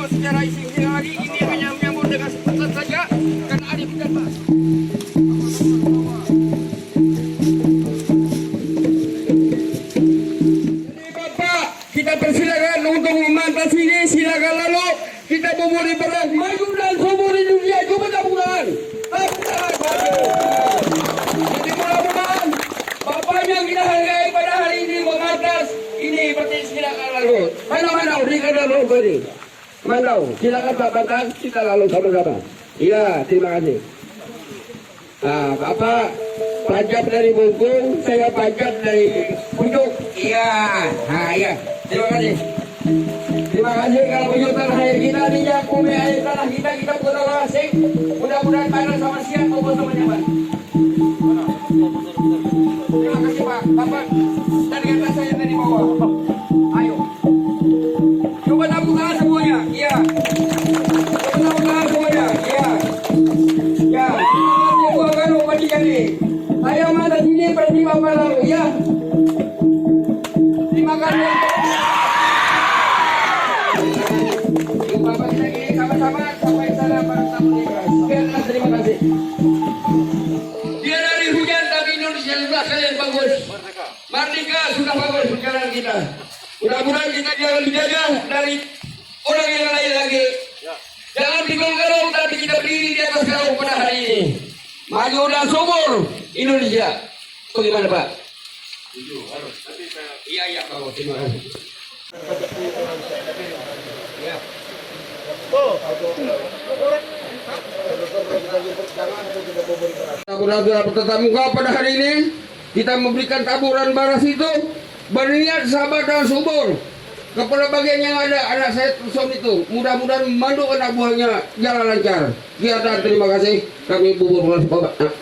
secara istimewa lagi, ini hanya menyambut dengan sebentar saja karena ada hujan, Pak. Jadi Bapak, kita persilakan untuk memantau sini, silakan lalu kita memberi beras maju dan subur di dunia, coba tabungan. Jadi mudah-mudahan Bapak yang kita hargai pada hari ini mengatas ini berarti silakan lalu. Mana berikan lalu beri. Mandau, silakan Pak Bantang, kita lalu sama-sama. Iya, terima kasih. Nah, Bapak pajak dari Bungkung, saya pajak dari Pucuk. Iya, nah iya, terima kasih. Terima kasih kalau penyutan air kita minyak bumi air tanah kita bukan orang asing. Mudah-mudahan panas sama siang maupun sama nyaman. Terima kasih Pak. Bapak dari atas saya dari bawah. Ayo. Coba tepuk tangan semuanya. Iya. Coba tepuk tangan semuanya. Iya. Ya. Gua kan mau kali. Saya mata sini berarti Bapak lalu ya. Terima kasih. Bapak kita gini sama-sama sampai sana Pak. Terima kasih. Dia dari hujan tapi Indonesia sudah kalian bagus. Merdeka sudah bagus perjalanan kita. Mudah-mudahan kita jangan dijajah dari orang yang lain lagi. Jangan digolong-golong tapi kita berdiri di atas gaung pada hari ini. Maju dan subur Indonesia. Bagaimana Pak? Iya Pak. Terima kasih. Ya. Saudara-saudara bertatap muka pada hari ini kita memberikan taburan baras itu berniat sabar dan subur kepada bagian yang ada anak saya Tuson itu, mudah-mudahan memandu anak buahnya jalan lancar. Sekian, terima kasih. Kami bubur dengan sepakat.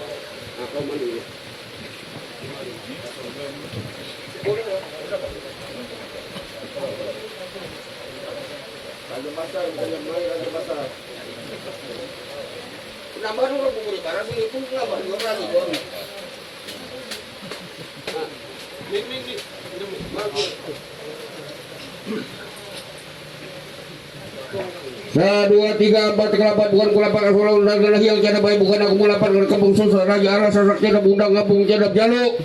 Nambah dulu bubur barang ini pun nambah dua berani dong. Nah, 2, 3, 4, 8 bukan kulapan asal undang yang tiada baik bukan aku mulapan ke kampung susah raja arah sasak tiada bundang kampung tiada jaluk.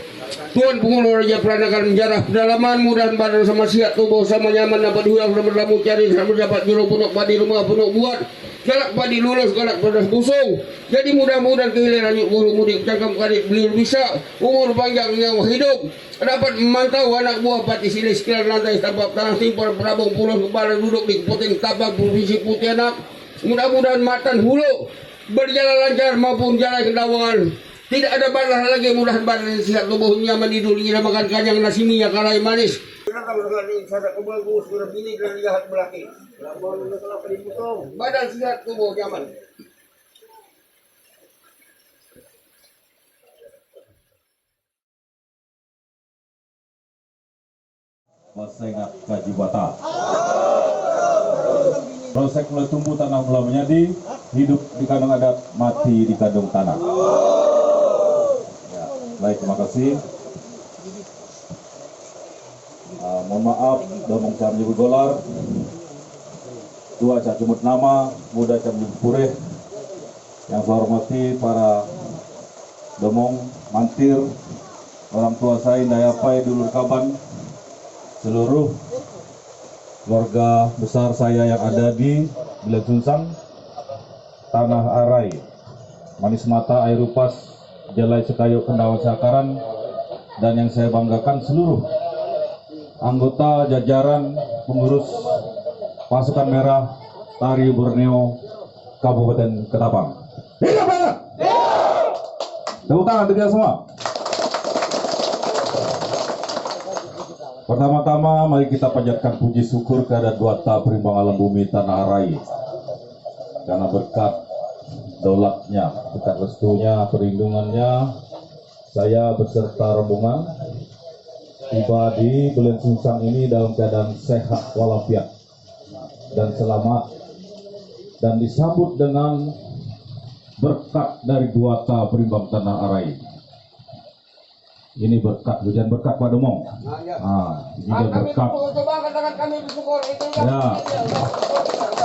Tuan pengulu raja peranakan menjarah pedalaman mudah badan sama siap tubuh sama nyaman dapat huang dan berlamu cari sama dapat juru punuk padi rumah punuk buat galak padi lulus galak pedas busung. Jadi mudah-mudahan kehilangan yuk buru mudik cangkam kadit beliau bisa umur panjang nyawa hidup dapat memantau anak buah pati sini sekitar lantai tapak tanah timpar perabung pulau kepala duduk di Keputing Tapak Provinsi Pontianak. Mudah-mudahan matan hulu berjalan lancar maupun jalan kedawangan. Tidak ada balas lagi, mudah-mudahan badan sehat tubuh nyaman tidur ingin makan kanyang nasi minyak kalai manis. Badan sehat tubuh nyaman. Wasengat Kajibata. Prosek mulai tumbuh tanah mulai menjadi, hidup di kandung adat, mati di kandung tanah. Ya, baik, terima kasih. Mohon maaf, domong cam nyebut golar, tua cak cumut nama, muda cam nyebut pureh. Yang saya hormati para domong, mantir, orang tua saya, dayapai, dulur kaban, seluruh keluarga besar saya yang ada di Bilen Sunsang, Tanah Arai, Manis Mata, Air Upas, Jalai Sekayu, Kendawan Sakaran, dan yang saya banggakan seluruh anggota jajaran pengurus pasukan merah Tari Borneo Kabupaten Ketapang. Hidup Barat! Tepuk tangan untuk kita semua. Pertama-tama mari kita panjatkan puji syukur kepada Duata Perimbang Alam Bumi Tanah Arai karena berkat daulatnya, berkat restunya, perlindungannya, saya beserta rombongan tiba di Bilen Sunsang ini dalam keadaan sehat walafiat dan selamat dan disambut dengan berkat dari Duata Perimbang Tanah Arai. Ini berkat, hujan berkat Pak Demong. Ini dia berkat. Ya,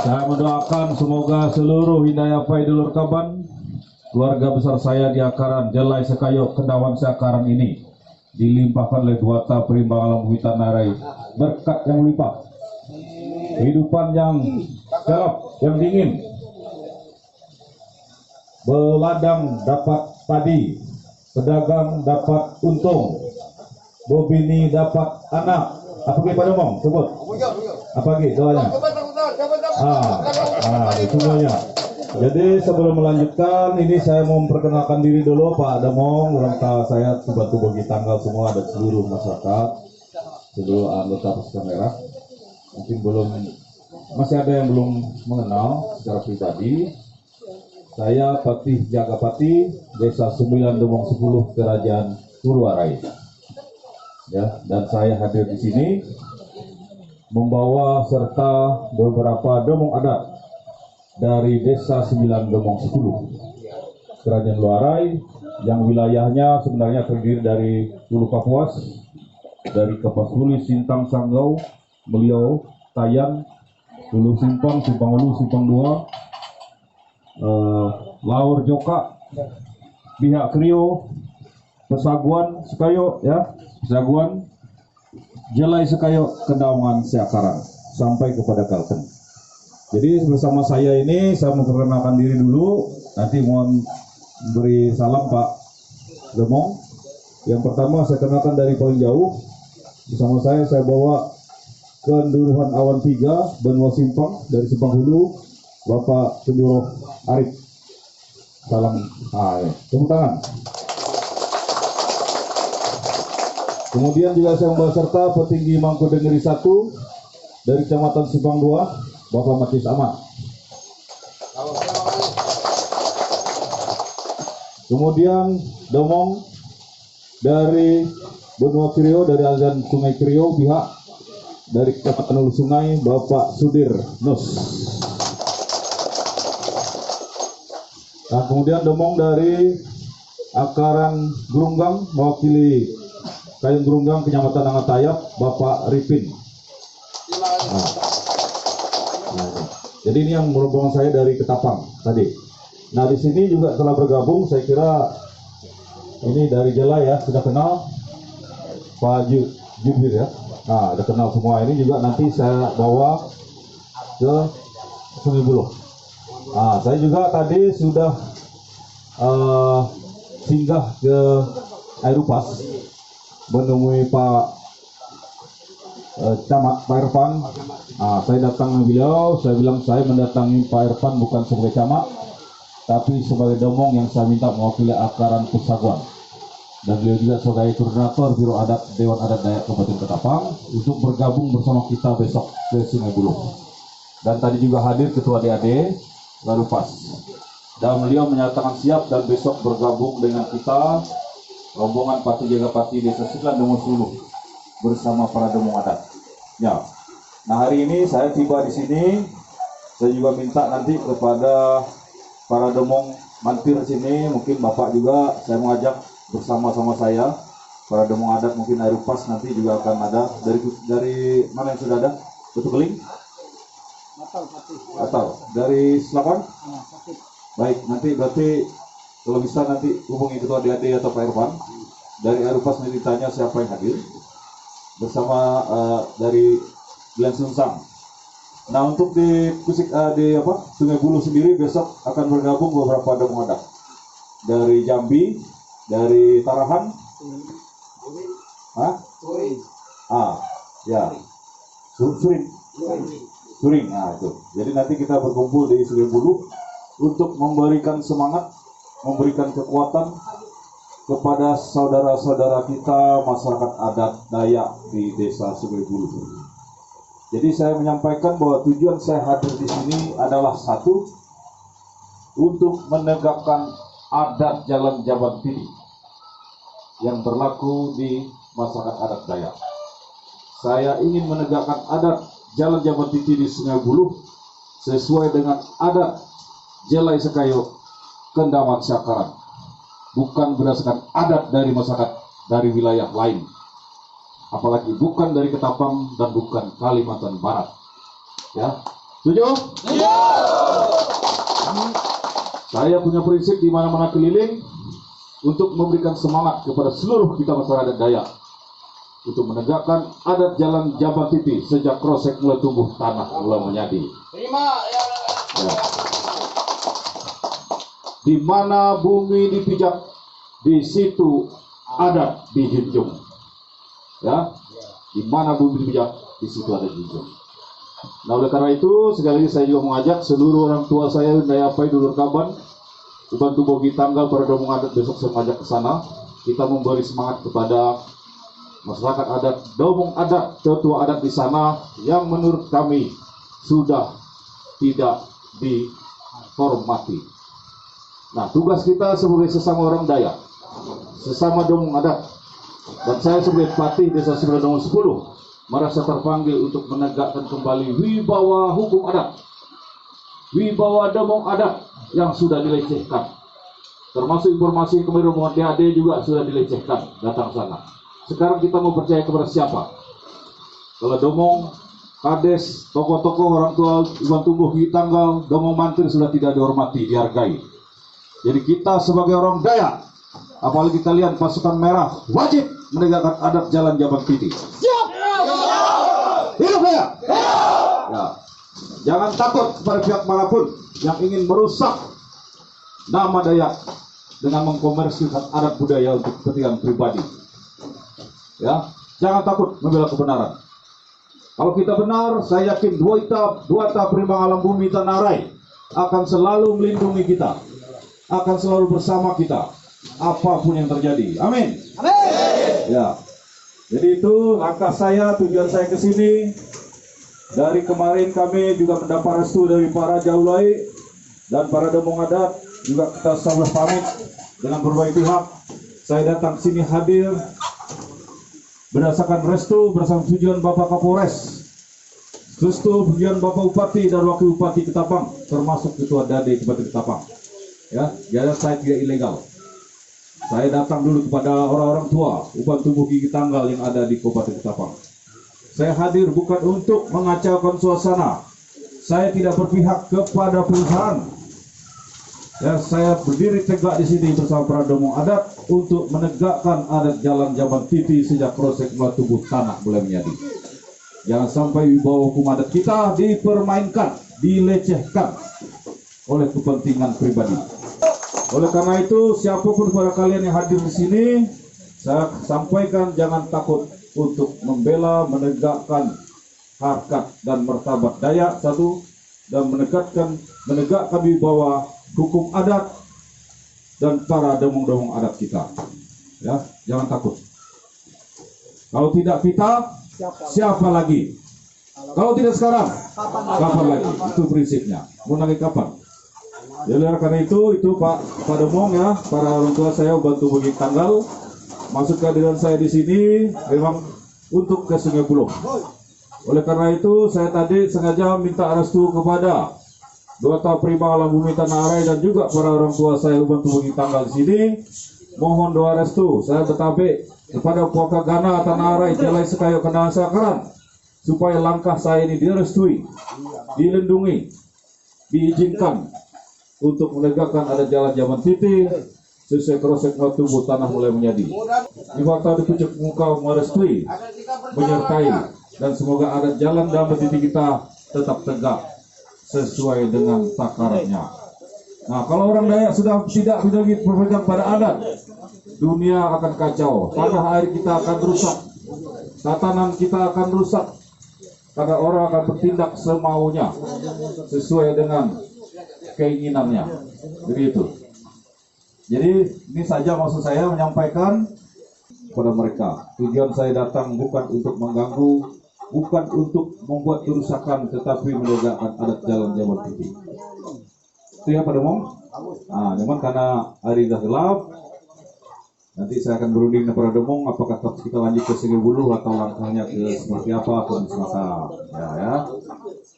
saya mendoakan semoga seluruh Hidayah Faidul Kaban, keluarga besar saya di Akaran, Jelai Sekayo, Kendawan Seakaran ini dilimpahkan oleh Duata Perimbang Alam Hutan Narai, berkat yang melimpah, kehidupan yang gelap, yang dingin, beladang dapat padi, pedagang dapat untung, bobini dapat anak. Apa lagi Pak Demong? Sebut. Apa lagi doanya? Itu doanya. Jadi sebelum melanjutkan, ini saya mau memperkenalkan diri dulu Pak Demong. Rangka saya bantu bagi tanggal semua, ada seluruh masyarakat, seluruh anggota pasukan merah. Mungkin masih ada yang belum mengenal secara pribadi. Saya Patih Jagapati, Desa 9 Demong 10, Kerajaan Purwarai. Ya, dan saya hadir di sini membawa serta beberapa demong adat dari Desa 9 Demong 10, Kerajaan Luarai, yang wilayahnya sebenarnya terdiri dari Hulu Kapuas, dari Kapasuli, Sintang, Sanggau, Beliau, Tayan, Hulu Simpang, Simpang Hulu, Simpang 2, Laur Joka, Pihak Krio, Pesaguan Sekayo, ya, Pesaguan, Jelai Sekayo, Kendawan Seakaran, sampai kepada Kalteng. Jadi bersama saya ini, saya memperkenalkan diri dulu, nanti mohon beri salam Pak Demong. Yang pertama saya kenalkan dari paling jauh, bersama saya bawa Kenduruhan Awan 3, Benua Simpang, dari Simpang Hulu, Bapak Kenduruh Arif. Salam, tepuk tangan. Kemudian juga saya membawa serta petinggi Mangkudengeri 1 dari Kecamatan Simpang 2, Bapak Matis Ahmad. Kemudian Demong dari Benua Krio, dari aliran Sungai Krio, pihak dari Kecamatan Hulu Sungai, Bapak Sudir Nus. Nah, kemudian Demong dari Akaran Gerunggang, mewakili Kayun Gerunggang, Kecamatan Angatayap, Bapak Ripin. Jadi ini yang rombongan saya dari Ketapang tadi. Nah, di sini juga telah bergabung, saya kira ini dari Jelai ya, sudah kenal Pak Jubir ya. Nah, sudah kenal semua. Ini juga nanti saya bawa ke Sungai Buloh. Nah, saya juga tadi sudah singgah ke Airupas menemui Pak Camat Pak Irfan. Saya datang ke beliau, saya bilang saya mendatangi Pak Irfan bukan sebagai camat, tapi sebagai demong yang saya minta mewakili Akaran Pesaguan. Dan beliau juga sebagai koordinator Biro Adat Dewan Adat Dayak Kabupaten Ketapang untuk bergabung bersama kita besok ke Sungai Buloh. Dan tadi juga hadir Ketua DAD Garupas. Dan beliau menyatakan siap dan besok bergabung dengan kita rombongan Patih Jagapati Desa 9 Demong 10 bersama para demong adat. Ya. Nah, hari ini saya tiba di sini. Saya juga minta nanti kepada para demong mampir sini, mungkin Bapak juga saya mengajak bersama-sama saya. Para demong adat mungkin Airupas nanti juga akan ada dari mana yang sudah ada? Betul Keling? Atau dari Selapan? Baik, nanti berarti kalau bisa nanti hubungi Ketua DAD atau Pak Irfan. Dari Airupas nanti ditanya siapa yang hadir bersama dari Glen Sunsang. Nah, untuk di Sungai Buloh sendiri besok akan bergabung beberapa demong adat dari Jambi, dari Tarahan, Suring. Nah, itu. Jadi nanti kita berkumpul di Sungai Buloh untuk memberikan semangat, memberikan kekuatan kepada saudara-saudara kita masyarakat adat Dayak di Desa Sungai Buloh. Jadi saya menyampaikan bahwa tujuan saya hadir di sini adalah satu, untuk menegakkan adat Jalan Jaban Tidi yang berlaku di masyarakat adat Dayak. Saya ingin menegakkan adat Jalan Jaban Tidi di Sungai Buloh sesuai dengan adat Jelai Sekayo, Kendawan Seakaran, bukan berdasarkan adat dari masyarakat dari wilayah lain, apalagi bukan dari Ketapang dan bukan Kalimantan Barat. Ya, setuju? Saya punya prinsip di mana-mana keliling untuk memberikan semangat kepada seluruh kita masyarakat Dayak untuk menegakkan adat jalan Jaban Titi sejak krosek mulai tumbuh, tanah mulai menyadi. Ya. Di mana bumi dipijak, di situ adat dijunjung. Ya, di mana bumi dipijak, di situ adat dijunjung. Nah, oleh karena itu, sekali lagi saya juga mengajak seluruh orang tua saya, Dayapai, Dulur Kaban, Ubantu Bogi Tanggal, para domong adat besok saya mengajak ke sana. Kita memberi semangat kepada masyarakat adat, domong adat, tetua adat di sana yang menurut kami sudah tidak dihormati. Nah, tugas kita sebagai sesama orang Dayak, sesama domong adat, dan saya sebagai patih Desa Sembilan 10 merasa terpanggil untuk menegakkan kembali wibawa hukum adat, wibawa domong adat yang sudah dilecehkan. Termasuk informasi kemarin rombongan DAD juga sudah dilecehkan datang sana. Sekarang kita mau percaya kepada siapa? Kalau domong, kades, tokoh-tokoh orang tua Iwan Tumbuh Gigi Tanggal, domong mantri sudah tidak dihormati, dihargai. Jadi kita sebagai orang Dayak, apalagi kalian pasukan merah, wajib menegakkan adat jalan Jaban Titi. Siap! Hidup Dayak! Ya. Jangan takut kepada pihak manapun yang ingin merusak nama Dayak dengan mengkomersilkan adat budaya untuk kepentingan pribadi. Ya, jangan takut membela kebenaran. Kalau kita benar, saya yakin Duata Perimbang Alam Bumi Tanah Arai akan selalu melindungi kita, akan selalu bersama kita, apapun yang terjadi. Amin. Amin. Ya. Jadi itu langkah saya, tujuan saya ke sini. Dari kemarin kami juga mendapat restu dari para jaulai dan para domong adat, juga kita selalu pamit dengan berbagai pihak. Saya datang sini hadir berdasarkan restu, berdasarkan tujuan Bapak Kapolres, restu tujuan Bapak Bupati dan Wakil Bupati Ketapang, termasuk Ketua DAD Kabupaten Ketapang. Ya, jadi saya tidak ilegal. Saya datang dulu kepada orang-orang tua Uban Tumbuh Gigi Tanggal yang ada di Kabupaten Ketapang. Saya hadir bukan untuk mengacaukan suasana. Saya tidak berpihak kepada perusahaan. Ya, saya berdiri tegak di sini bersama para domong adat untuk menegakkan adat jalan Jaban Titi sejak proses mulai tumbuh, tanah mulai menyadi. Jangan sampai wibawa hukum adat kita dipermainkan, dilecehkan oleh kepentingan pribadi. Oleh karena itu, siapapun para kalian yang hadir di sini, saya sampaikan jangan takut untuk membela, menegakkan harkat dan martabat Dayak satu, dan menegakkan wibawa hukum adat dan para domong-domong adat kita. Ya, jangan takut. Kalau tidak kita, siapa lagi? Kalau tidak sekarang, kapan lagi? Itu prinsipnya. Mau lagi kapan? Jadi karena itu Pak Domong ya, para orang tua saya bantu bagi tanggal. Masuk kehadiran saya di sini memang untuk ke Sungai Buloh. Oleh karena itu saya tadi sengaja minta restu kepada Duata Perimbang Alam Bumi Tanah Arai dan juga para orang tua saya bantu bagi tanggal di sini. Mohon doa restu saya bertabik kepada Puaka Gana Tanah Arai Jalai Sekayo Kenaan Sakaran supaya langkah saya ini direstui, dilindungi, diizinkan untuk menegakkan adat jalan Jaban Titi sesuai krosek tumbuh, tanah mulai menyadi. Di waktu di pucuk muka merestui, menyertai, dan semoga adat jalan Jaban Titi kita tetap tegak sesuai dengan takarannya. Nah, kalau orang Dayak sudah tidak lagi berpegang pada adat, dunia akan kacau, tanah air kita akan rusak, tatanan kita akan rusak, karena orang akan bertindak semaunya sesuai dengan keinginannya. Begitu. Jadi ini saja maksud saya menyampaikan kepada mereka. Tujuan saya datang bukan untuk mengganggu, bukan untuk membuat kerusakan, tetapi menegakkan adat jalan Jaban Titi. Itu ya Pak Domong. Nah, cuman karena hari sudah gelap, nanti saya akan berunding dengan Pak Domong apakah kita lanjut ke Sungai Buloh atau langkahnya ke seperti apa kondisi masa. Ya.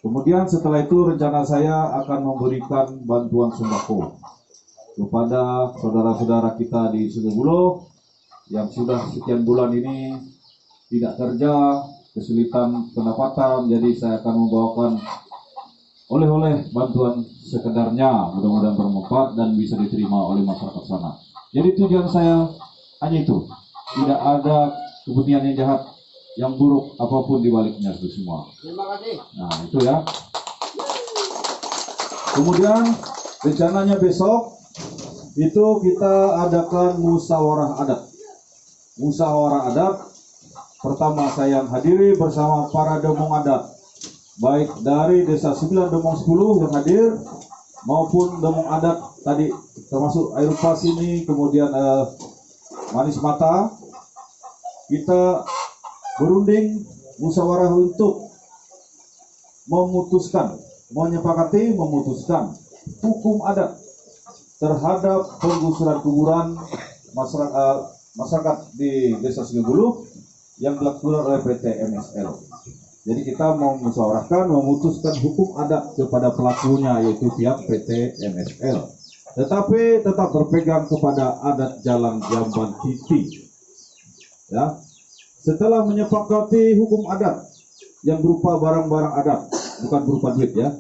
Kemudian setelah itu rencana saya akan memberikan bantuan sembako kepada saudara-saudara kita di Sungai Buloh yang sudah sekian bulan ini tidak kerja, kesulitan pendapatan, jadi saya akan membawakan oleh-oleh bantuan sekedarnya, mudah-mudahan bermanfaat dan bisa diterima oleh masyarakat sana. Jadi tujuan saya hanya itu, tidak ada kepentingan yang jahat, yang buruk apapun di baliknya itu semua. Terima kasih. Nah itu ya. Kemudian rencananya besok itu kita adakan musyawarah adat. Musyawarah adat pertama saya yang hadiri bersama para demong adat, baik dari Desa 9 Demong 10 yang hadir maupun demong adat tadi termasuk Airupas ini, kemudian Manis Mata. Kita berunding musyawarah untuk menyepakati memutuskan hukum adat terhadap penggusuran kuburan masyarakat di Desa Sugihuluh yang dilakukan oleh PT MSL. Jadi kita mau musyawarahkan memutuskan hukum adat kepada pelakunya, yaitu pihak PT MSL. Tetapi tetap berpegang kepada adat Jalan Jamban Titi. Ya. Setelah menyepakati hukum adat yang berupa barang-barang adat, bukan berupa duit ya,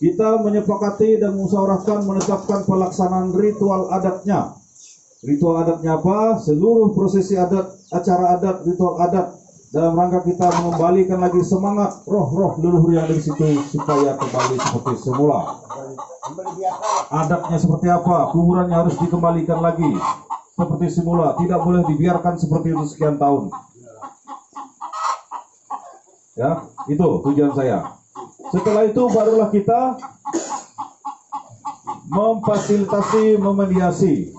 kita menyepakati dan musyawarahkan menetapkan pelaksanaan ritual adatnya. Ritual adatnya apa? Seluruh prosesi adat, acara adat, ritual adat dalam rangka kita mengembalikan lagi semangat roh-roh leluhur yang dari situ supaya kembali seperti semula. Adatnya seperti apa? Kuburannya harus dikembalikan lagi seperti semula, tidak boleh dibiarkan seperti itu sekian tahun. Ya, itu tujuan saya. Setelah itu barulah kita memfasilitasi, memediasi,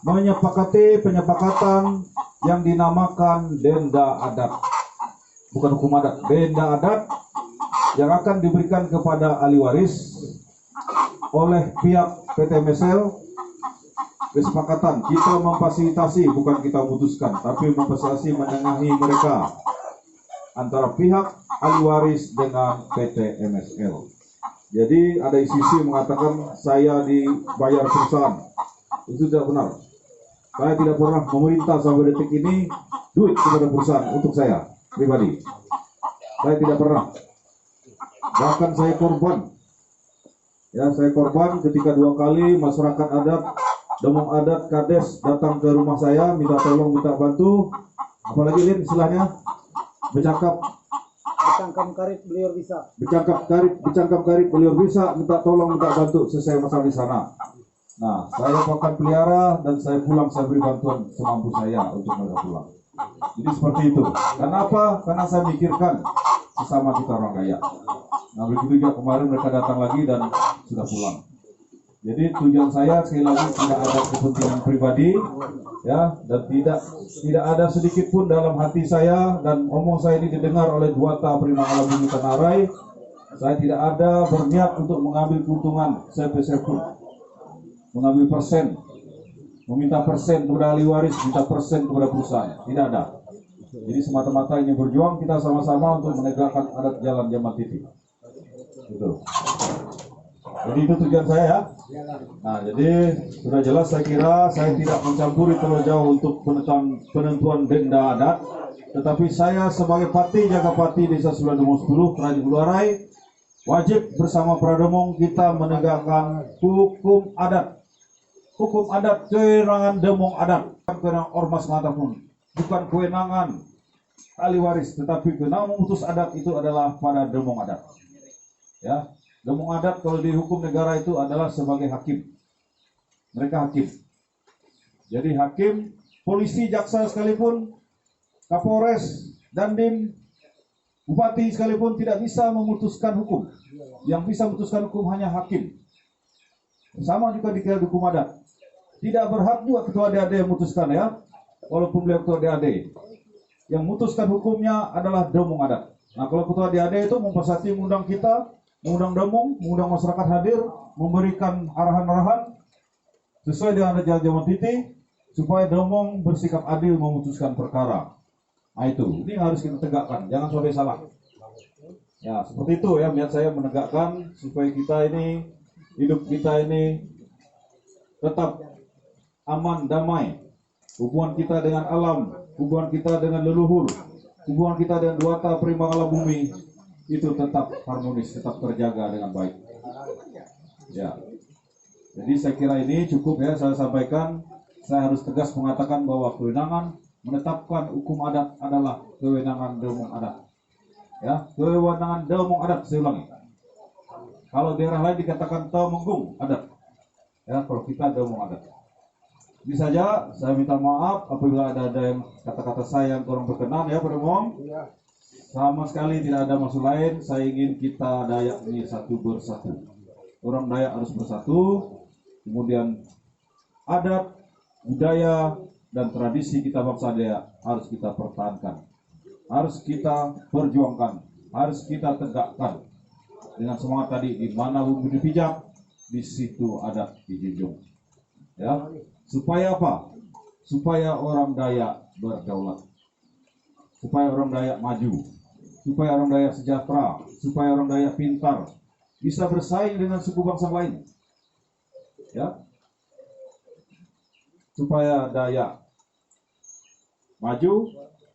menyepakati penyepakatan yang dinamakan denda adat, bukan hukum adat, denda adat yang akan diberikan kepada ahli waris oleh pihak PT MSL. Kesepakatan kita memfasilitasi, bukan kita memutuskan, tapi memfasilitasi, menengahi mereka antara pihak ahli waris dengan PT MSL. Jadi ada sisi mengatakan saya dibayar perusahaan, itu tidak benar. Saya tidak pernah memerintah sampai detik ini duit kepada perusahaan untuk saya pribadi. Saya tidak pernah. Bahkan saya korban. Ya, saya korban ketika 2 kali masyarakat adat, demong adat, kades datang ke rumah saya minta tolong, minta bantu. Apalagi Lin istilahnya bercakap karit beliau bisa. Bercakap karit beliau bisa, minta tolong, minta bantu selesai masalah di sana. Nah, saya akan pelihara dan saya pulang, saya beri bantuan semampu saya untuk mereka pulang. Jadi seperti itu. Kenapa? Karena saya mikirkan sesama kita orang Dayak. Nah, begitu juga kemarin mereka datang lagi dan sudah pulang. Jadi tujuan saya sekali lagi tidak ada kepentingan pribadi, ya, dan tidak ada sedikit pun dalam hati saya dan omong saya ini didengar oleh Duata Primangala Bumi Tanarai. Saya tidak ada berniat untuk mengambil keuntungan sepeser pun, mengambil persen, meminta persen kepada ahli waris, minta persen kepada perusahaan, tidak ada. Jadi semata-mata ini berjuang kita sama-sama untuk menegakkan adat Jalan Jamban Titi. Gitu. Jadi itu tujuan saya ya. Nah, jadi sudah jelas saya kira saya tidak mencampuri terlalu jauh untuk penentuan denda adat, tetapi saya sebagai Pati Jagapati Desa 9 Demong 10 Kerajaan Buluarai wajib bersama para demong kita menegakkan hukum adat. Hukum adat kewenangan demong adat, bukan kewenangan ormas manapun, bukan kewenangan ahli waris, tetapi kewenangan memutus adat itu adalah pada demong adat. Ya, demong adat kalau di hukum negara itu adalah sebagai hakim. Mereka hakim. Jadi hakim, polisi, jaksa sekalipun, Kapolres, Dandim, Bupati sekalipun tidak bisa memutuskan hukum. Yang bisa memutuskan hukum hanya hakim. Sama juga di hukum adat. Tidak berhak juga ketua DAD yang memutuskan ya. Walaupun beliau ketua DAD. Yang memutuskan hukumnya adalah demong adat. Nah, kalau ketua DAD itu mempersati mengundang kita, mengundang demong, mengundang masyarakat hadir, memberikan arahan-arahan sesuai dengan adat Jalan Jamban Titi supaya demong bersikap adil memutuskan perkara. Nah itu, ini harus kita tegakkan, jangan sampai salah. Ya, seperti itu ya, niat saya menegakkan supaya kita ini, hidup kita ini tetap aman, damai, hubungan kita dengan alam, hubungan kita dengan leluhur, hubungan kita dengan duata prima alam bumi itu tetap harmonis, tetap terjaga dengan baik. Ya. Jadi saya kira ini cukup ya saya sampaikan. Saya harus tegas mengatakan bahwa kewenangan menetapkan hukum adat adalah kewenangan Daumong Adat. Ya, kewenangan Daumong Adat, saya ulangi. Kalau daerah lain dikatakan Temenggung Adat. Ya, kalau kita Daumong Adat. Ini saja, saya minta maaf apabila ada yang kata-kata saya yang kurang berkenan ya, Pak Demong. Sama sekali tidak ada maksud lain. Saya ingin kita Dayak ini satu bersatu. Orang Dayak harus bersatu. Kemudian adat, budaya, dan tradisi kita bangsa Dayak harus kita pertahankan. Harus kita perjuangkan. Harus kita tegakkan. Dengan semangat tadi, di mana bumi dipijak, di situ adat dijunjung. Ya, supaya apa? Supaya orang Dayak berdaulat. Supaya orang Dayak maju. Supaya orang Dayak sejahtera. Supaya orang Dayak pintar. Bisa bersaing dengan suku bangsa lain. Ya, supaya Dayak maju,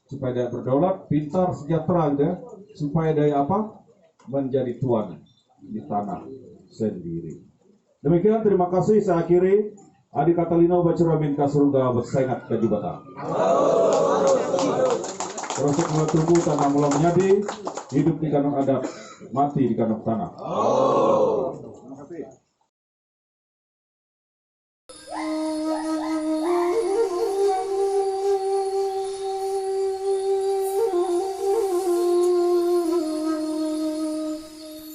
supaya Dayak berdaulat, pintar, sejahtera, gitu ya. Supaya Dayak apa? Menjadi tuan di tanah sendiri. Demikian, terima kasih. Saya akhiri. Adi Katalino Bacuramin Kasurga bersaingat ke Jubatan. Proses mula tubuh tanah mula menjadi, hidup di kandung adat, mati di kandung tanah. Terima kasih.